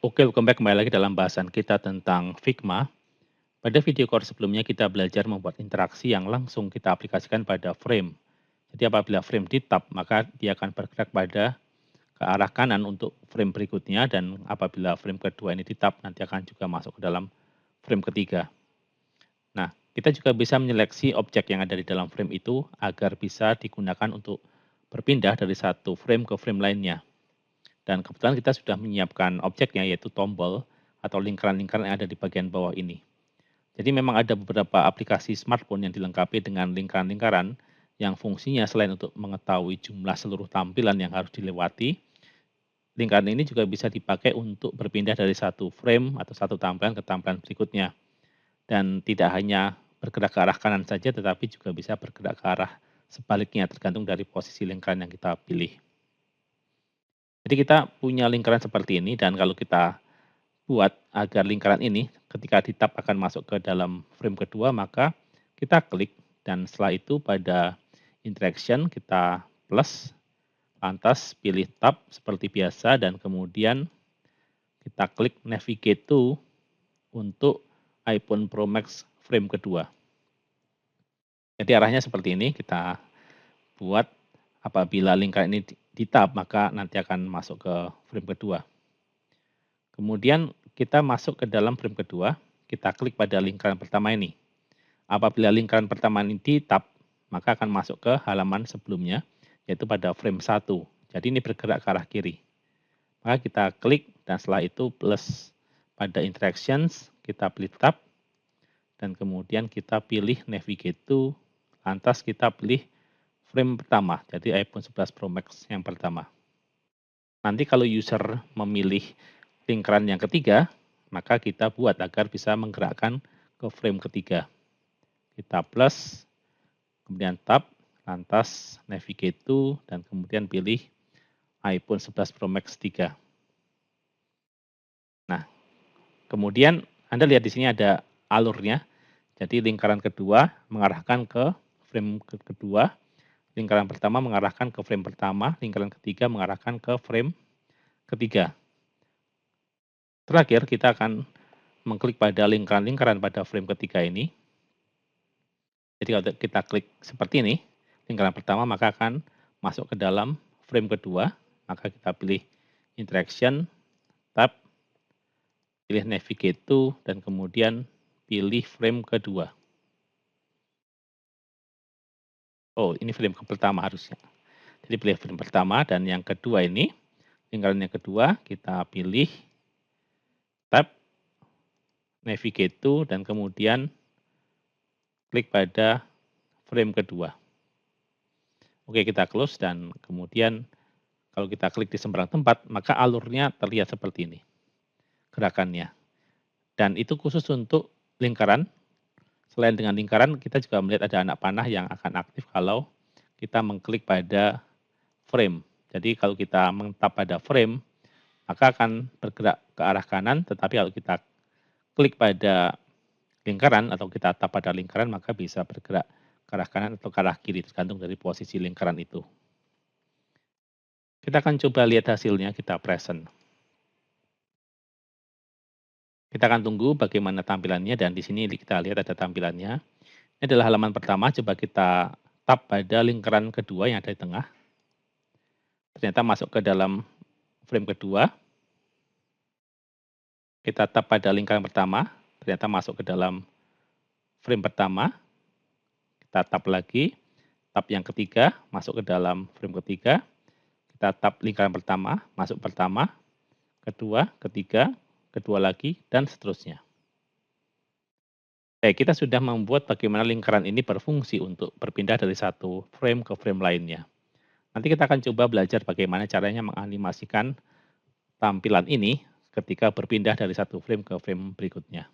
Oke, welcome back kembali lagi dalam bahasan kita tentang Figma. Pada video course sebelumnya kita belajar membuat interaksi yang langsung kita aplikasikan pada frame. Jadi apabila frame di tab, maka dia akan bergerak pada ke arah kanan untuk frame berikutnya, dan apabila frame kedua ini di tab, nanti akan juga masuk ke dalam frame ketiga. Nah, kita juga bisa menyeleksi objek yang ada di dalam frame itu agar bisa digunakan untuk berpindah dari satu frame ke frame lainnya. Dan kebetulan kita sudah menyiapkan objeknya, yaitu tombol atau lingkaran-lingkaran yang ada di bagian bawah ini. Jadi memang ada beberapa aplikasi smartphone yang dilengkapi dengan lingkaran-lingkaran yang fungsinya selain untuk mengetahui jumlah seluruh tampilan yang harus dilewati, lingkaran ini juga bisa dipakai untuk berpindah dari satu frame atau satu tampilan ke tampilan berikutnya. Dan tidak hanya bergerak ke arah kanan saja, tetapi juga bisa bergerak ke arah sebaliknya, tergantung dari posisi lingkaran yang kita pilih. Jadi kita punya lingkaran seperti ini, dan kalau kita buat agar lingkaran ini ketika di tab akan masuk ke dalam frame kedua, maka kita klik, dan setelah itu pada interaction kita plus, lantas pilih tab seperti biasa, dan kemudian kita klik navigate to untuk iPhone Pro Max frame kedua. Jadi arahnya seperti ini, kita buat apabila lingkaran ini di tab, maka nanti akan masuk ke frame kedua. Kemudian kita masuk ke dalam frame kedua, kita klik pada lingkaran pertama ini. Apabila lingkaran pertama ini di tab, maka akan masuk ke halaman sebelumnya, yaitu pada frame 1. Jadi ini bergerak ke arah kiri. Maka kita klik, dan setelah itu plus pada interactions, kita pilih tab, dan kemudian kita pilih navigate to, lantas kita pilih frame pertama, jadi iPhone 11 Pro Max yang pertama. Nanti kalau user memilih lingkaran yang ketiga, maka kita buat agar bisa menggerakkan ke frame ketiga. Kita plus, kemudian tab, lantas navigate to, dan kemudian pilih iPhone 11 Pro Max 3. Nah, kemudian Anda lihat di sini ada alurnya. Jadi lingkaran kedua mengarahkan ke frame kedua, lingkaran pertama mengarahkan ke frame pertama, lingkaran ketiga mengarahkan ke frame ketiga. Terakhir, kita akan mengklik pada lingkaran-lingkaran pada frame ketiga ini. Jadi kalau kita klik seperti ini, lingkaran pertama, maka akan masuk ke dalam frame kedua. Maka kita pilih interaction, tab, pilih navigate to, dan kemudian pilih frame kedua. Oh, ini frame pertama harusnya. Jadi pilih frame pertama, dan yang kedua ini, lingkaran yang kedua, kita pilih tab, navigate to, dan kemudian klik pada frame kedua. Oke, kita close, dan kemudian kalau kita klik di sembarang tempat, maka alurnya terlihat seperti ini, gerakannya. Dan itu khusus untuk lingkaran. Selain dengan lingkaran, kita juga melihat ada anak panah yang akan aktif kalau kita mengklik pada frame. Jadi kalau kita mentap pada frame, maka akan bergerak ke arah kanan, tetapi kalau kita klik pada lingkaran atau kita tap pada lingkaran, maka bisa bergerak ke arah kanan atau ke arah kiri, tergantung dari posisi lingkaran itu. Kita akan coba lihat hasilnya, kita present. Kita akan tunggu bagaimana tampilannya, dan di sini kita lihat ada tampilannya. Ini adalah halaman pertama, coba kita tap pada lingkaran kedua yang ada di tengah. Ternyata masuk ke dalam frame kedua. Kita tap pada lingkaran pertama, ternyata masuk ke dalam frame pertama. Kita tap lagi, tap yang ketiga, masuk ke dalam frame ketiga. Kita tap lingkaran pertama, masuk pertama, kedua, ketiga, kedua lagi, dan seterusnya. Kita sudah membuat bagaimana lingkaran ini berfungsi untuk berpindah dari satu frame ke frame lainnya. Nanti kita akan coba belajar bagaimana caranya menganimasikan tampilan ini ketika berpindah dari satu frame ke frame berikutnya.